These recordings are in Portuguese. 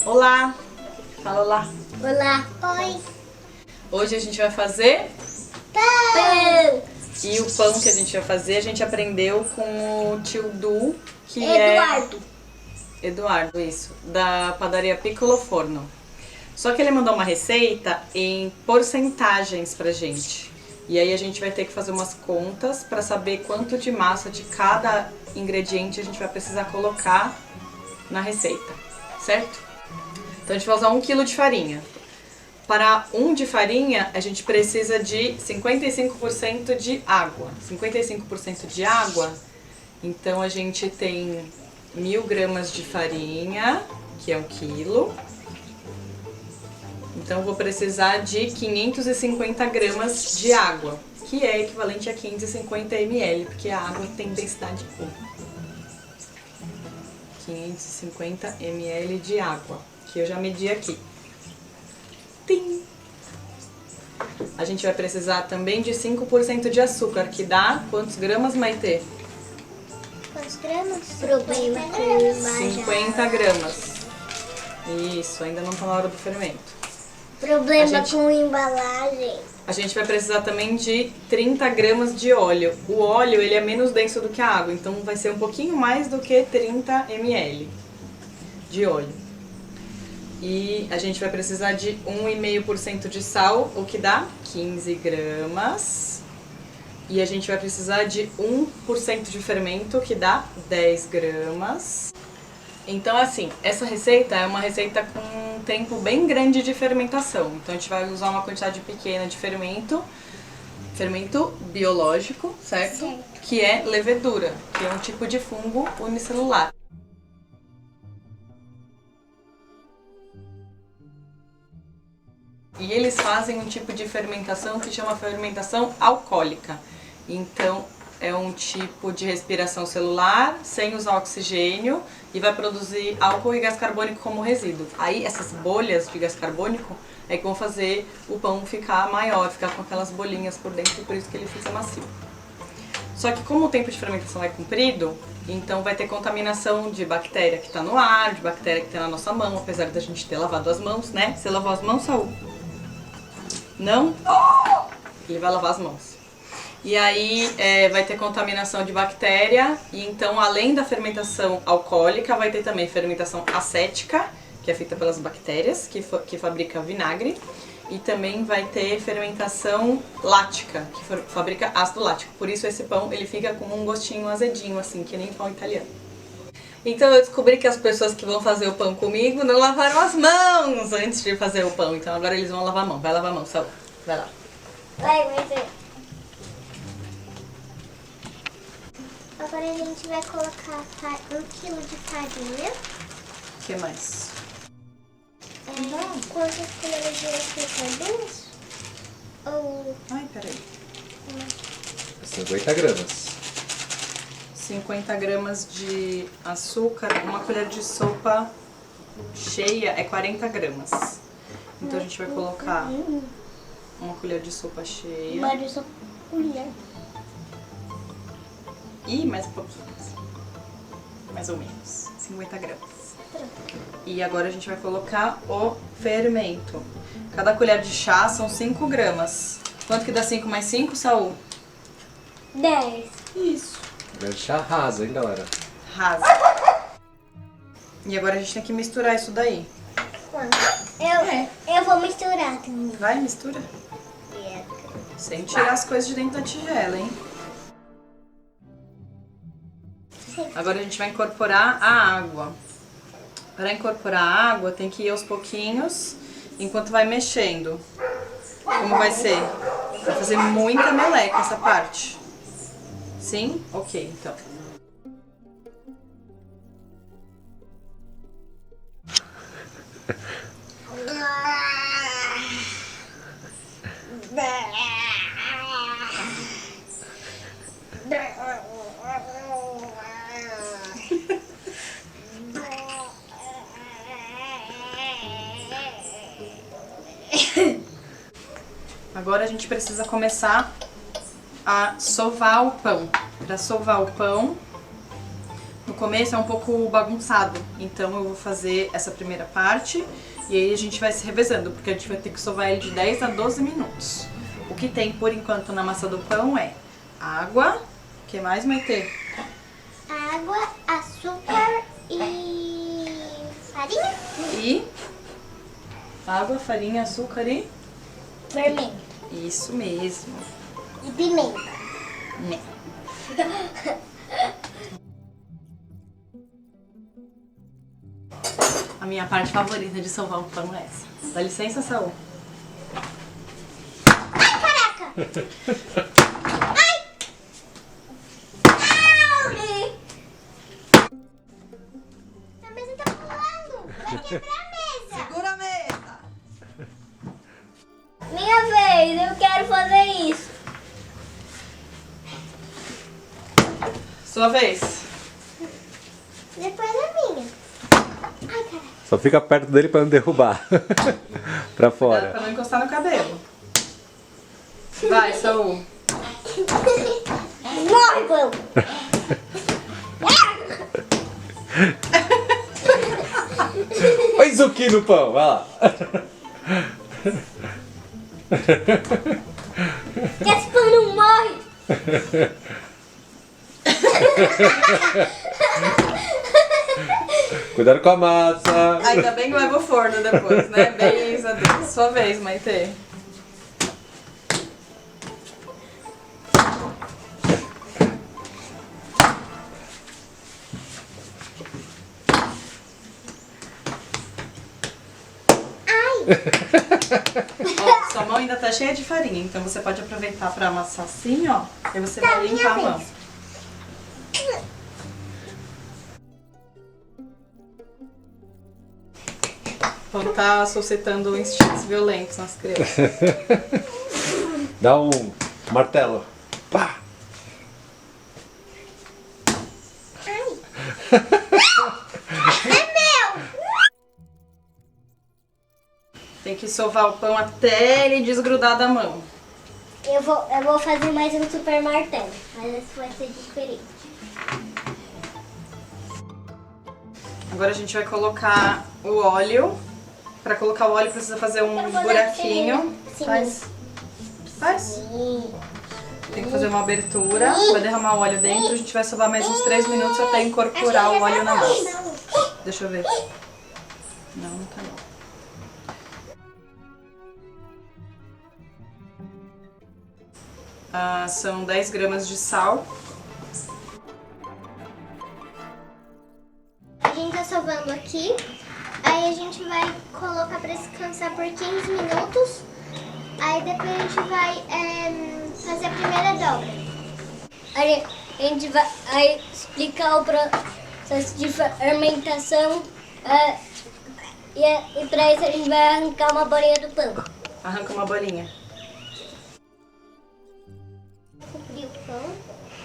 Olá! Fala olá! Olá! Oi! Hoje a gente vai fazer Pão! E o pão que a gente vai fazer, a gente aprendeu com o tio Du, que Eduardo. Eduardo, isso, da padaria Piccolo Forno. Só que ele mandou uma receita em porcentagens pra gente. E aí a gente vai ter que fazer umas contas pra saber quanto de massa de cada ingrediente a gente vai precisar colocar na receita, certo? Então a gente vai usar 1 kg de farinha. Para 1 de farinha, a gente precisa de 55% de água. 55% de água, então a gente tem 1000 gramas de farinha, que é 1 quilo. Então eu vou precisar de 550 gramas de água, que é equivalente a 550 ml, porque a água tem densidade 1. 550 ml de água, que eu já medi aqui. Tim. A gente vai precisar também de 5% de açúcar, que dá quantos gramas, Maitê? Quantos gramas? Problema com 50 gramas. Isso, ainda não tá na hora do fermento. Problema com embalagem. A gente vai precisar também de 30 gramas de óleo. O óleo, ele é menos denso do que a água, então vai ser um pouquinho mais do que 30 ml de óleo. E a gente vai precisar de 1,5% de sal, o que dá 15 gramas. E a gente vai precisar de 1% de fermento, que dá 10 gramas. Então, assim, essa receita é uma receita com um tempo bem grande de fermentação. Então, a gente vai usar uma quantidade pequena de fermento biológico, certo? Que é levedura, que é um tipo de fungo unicelular. E eles fazem um tipo de fermentação que chama fermentação alcoólica. Então, é um tipo de respiração celular, sem usar oxigênio, e vai produzir álcool e gás carbônico como resíduo. Aí, essas bolhas de gás carbônico é que vão fazer o pão ficar maior, ficar com aquelas bolinhas por dentro, por isso que ele fica macio. Só que como o tempo de fermentação é comprido, então vai ter contaminação de bactéria que está no ar, de bactéria que está na nossa mão, apesar da gente ter lavado as mãos, né? Você lavou as mãos, Saul? Não? Ele vai lavar as mãos. E aí vai ter contaminação de bactéria, e então além da fermentação alcoólica, vai ter também fermentação acética, que é feita pelas bactérias, que fabrica vinagre, e também vai ter fermentação lática, que fabrica ácido lático. Por isso esse pão ele fica com um gostinho azedinho, assim, que nem pão italiano. Então eu descobri que as pessoas que vão fazer o pão comigo não lavaram as mãos antes de fazer o pão, então agora eles vão lavar a mão. Vai lavar a mão, Saúl. Vai lá. Vai, Maitê. Agora a gente vai colocar 1 kg de farinha. O que mais? Quantas colheres de açúcar? 2? Ou... Ai, peraí. 50 gramas. 50 gramas de açúcar, uma colher de sopa cheia é 40 gramas. Então a gente vai colocar uma colher de sopa cheia. Uma de sopa colher. E mais um pouquinho. Mais ou menos. 50 gramas. E agora a gente vai colocar o fermento. Cada colher de chá são 5 gramas. Quanto que dá 5 mais 5, Saúl? 10. Isso. Colher de chá rasa, hein, galera? Rasa. E agora a gente tem que misturar isso daí. Eu vou misturar também. Vai, mistura. Sem tirar as coisas de dentro da tigela, hein? Agora a gente vai incorporar a água. Para incorporar a água, tem que ir aos pouquinhos, enquanto vai mexendo. Como vai ser? Vai fazer muita meleca essa parte. Sim? Ok, então. Agora a gente precisa começar a sovar o pão. Para sovar o pão, no começo é um pouco bagunçado, então eu vou fazer essa primeira parte e aí a gente vai se revezando, porque a gente vai ter que sovar ele de 10 a 12 minutos. O que tem por enquanto na massa do pão é água, o que mais vai ter? Água, açúcar e farinha. E água, farinha, açúcar e... Fermento. Isso mesmo. E pimenta. Né. A minha parte favorita de sovar um pão é essa. Dá licença, Saul. Caraca! Ai! Ai! A mesa tá pulando! Vai quebrar a mesa! Segura a mesa! Minha vez, eu quero fazer isso. Sua vez. Depois é minha. Ai, caraca. Só fica perto dele pra não derrubar. Pra Cuidado fora. pra não encostar no cabelo. Vai, Saul. Morre, pão! Põe zucchini no pão, vai lá. Que esse pão não morre! Cuidado com a massa. Ainda bem que leva o forno depois, né? Bem a Deus. Sua vez, Maitê. Ó, sua mão ainda tá cheia de farinha, então você pode aproveitar pra amassar assim, ó. E você vai minha limpar a vez. mão. O pão tá suscitando instintos violentos nas crianças. Dá um martelo. Pá! É meu! Tem que sovar o pão até ele desgrudar da mão. Eu vou fazer mais um super martelo, mas esse vai ser diferente. Agora a gente vai colocar o óleo. Pra colocar o óleo precisa fazer um Quero fazer buraquinho. assim, Faz. Faz. Sim. Tem que fazer uma abertura. Vai derramar o óleo dentro. A gente vai sovar mais uns 3 minutos até incorporar o óleo na massa. Deixa eu ver. Não, não tá não. São 10 gramas de sal. A gente tá sovando aqui, aí a gente vai colocar pra descansar por 15 minutos, aí depois a gente vai fazer a primeira dobra. A gente vai explicar o processo de fermentação e pra isso a gente vai arrancar uma bolinha do pão. Arranca uma bolinha. Cobrir o pão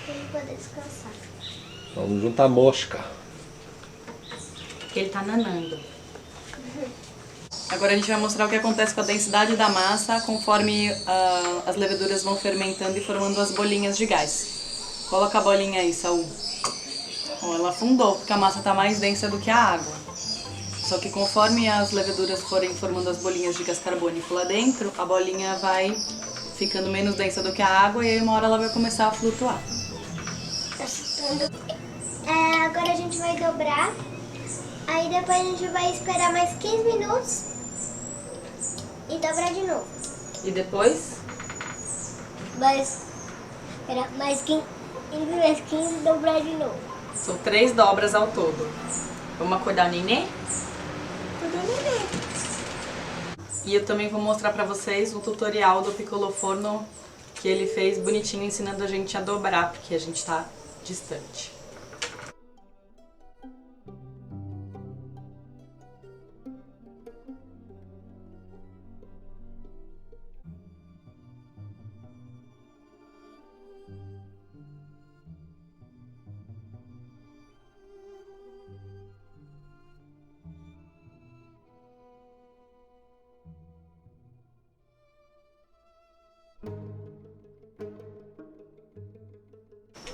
pra ele poder descansar. Vamos juntar a mosca. Que ele tá nanando. Agora a gente vai mostrar o que acontece com a densidade da massa conforme as leveduras vão fermentando e formando as bolinhas de gás. Coloca a bolinha aí, Saul. Ó, ela afundou, porque a massa tá mais densa do que a água. Só que conforme as leveduras forem formando as bolinhas de gás carbônico lá dentro, a bolinha vai ficando menos densa do que a água e aí uma hora ela vai começar a flutuar. Agora a gente vai dobrar. Aí depois a gente vai esperar mais 15 minutos e dobrar de novo. E depois? Esperar mais 15 e dobrar de novo. São 3 dobras ao todo. Vamos acordar o nenê? E eu também vou mostrar pra vocês o tutorial do Piccolo Forno que ele fez bonitinho ensinando a gente a dobrar, porque a gente tá distante.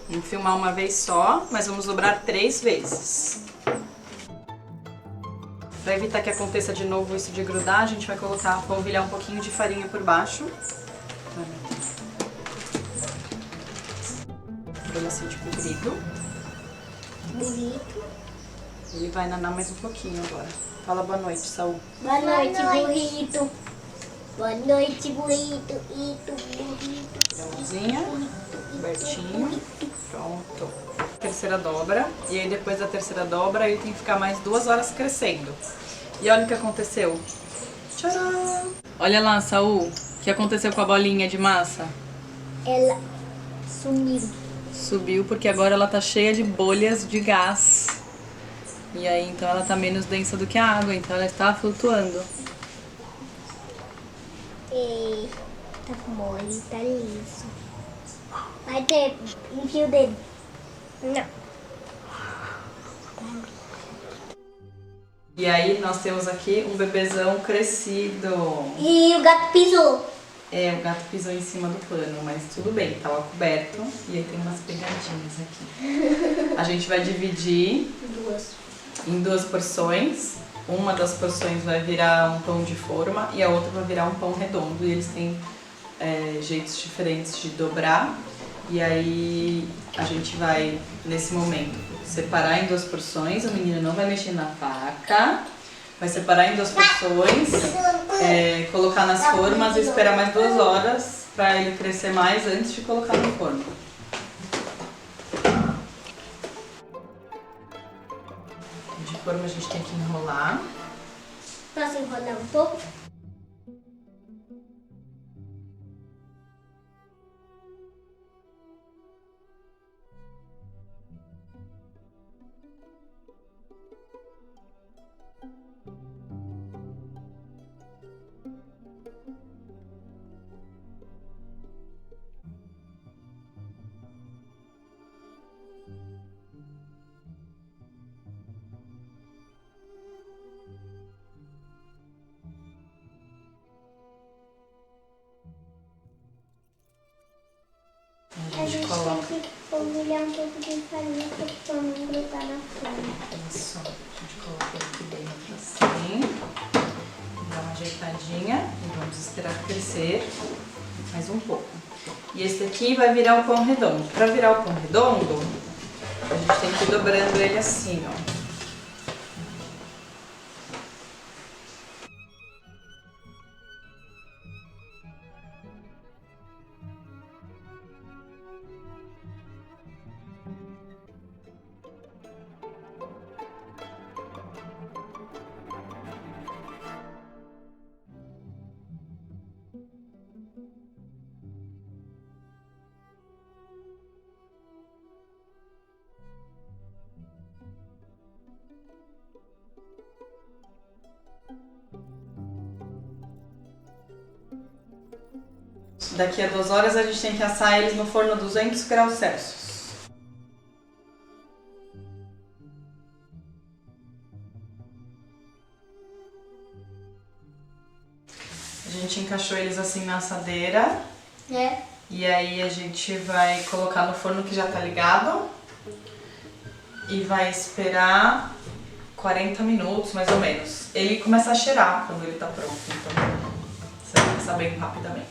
Vamos filmar uma vez só, mas vamos dobrar 3 vezes. Para evitar que aconteça de novo isso de grudar, a gente vai polvilhar um pouquinho de farinha por baixo. Bolo assim de comprido. Bonito. Ele vai nanar mais um pouquinho agora. Fala boa noite, Saul. Boa noite, burrito. Boa noite, burrito. Mãozinha, abertinho. Pronto. Terceira dobra. E aí depois da terceira dobra, ele tem que ficar mais 2 horas crescendo. E olha o que aconteceu. Tcharam! Olha lá, Saul. O que aconteceu com a bolinha de massa? Ela sumiu. Subiu porque agora ela tá cheia de bolhas de gás. E aí então ela tá menos densa do que a água, então ela está flutuando. E tá mole, tá liso. Vai ter, enfia o dedo. Não. E aí nós temos aqui um bebezão crescido. E o gato pisou. É, o gato pisou em cima do pano, mas tudo bem, tava coberto. E aí tem umas pegadinhas aqui. A gente vai dividir em 2 porções. Uma das porções vai virar um pão de forma e a outra vai virar um pão redondo. E eles têm jeitos diferentes de dobrar. E aí a gente vai, nesse momento, separar em 2 porções. O menino não vai mexer na faca. Vai separar em 2 porções, colocar nas formas e esperar mais 2 horas para ele crescer mais antes de colocar no forno. De forma a gente tem que enrolar. Posso enrolar um pouco? A gente coloca. tem que polvilhar um pouco de farinha para não grudar na forma. Isso, a gente coloca ele aqui dentro assim, dá uma ajeitadinha e vamos esperar crescer mais um pouco. E esse aqui vai virar o pão redondo. Para virar o pão redondo, a gente tem que ir dobrando ele assim, ó. Daqui a 2 horas a gente tem que assar eles no forno a 200 graus Celsius. A gente encaixou eles assim na assadeira. E aí a gente vai colocar no forno que já tá ligado. E vai esperar 40 minutos, mais ou menos. Ele começa a cheirar quando ele tá pronto, então você vai passar bem rapidamente.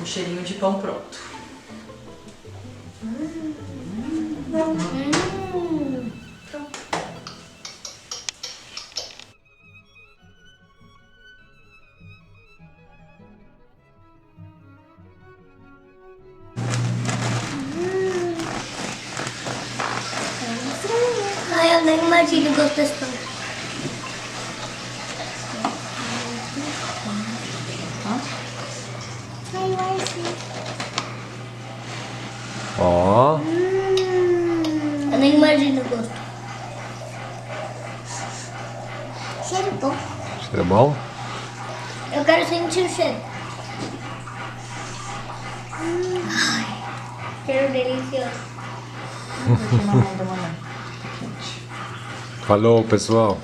Um cheirinho de pão pronto. Ai, eu nem imagino o gosto desse pão. Ai, vai assim. Ó. Eu nem imagino o gosto. Cheiro bom. Cheiro bom? Eu quero sentir o cheiro. Ai, cheiro delicioso. Aqui na mão da mamãe. Tá quente. Falou, pessoal.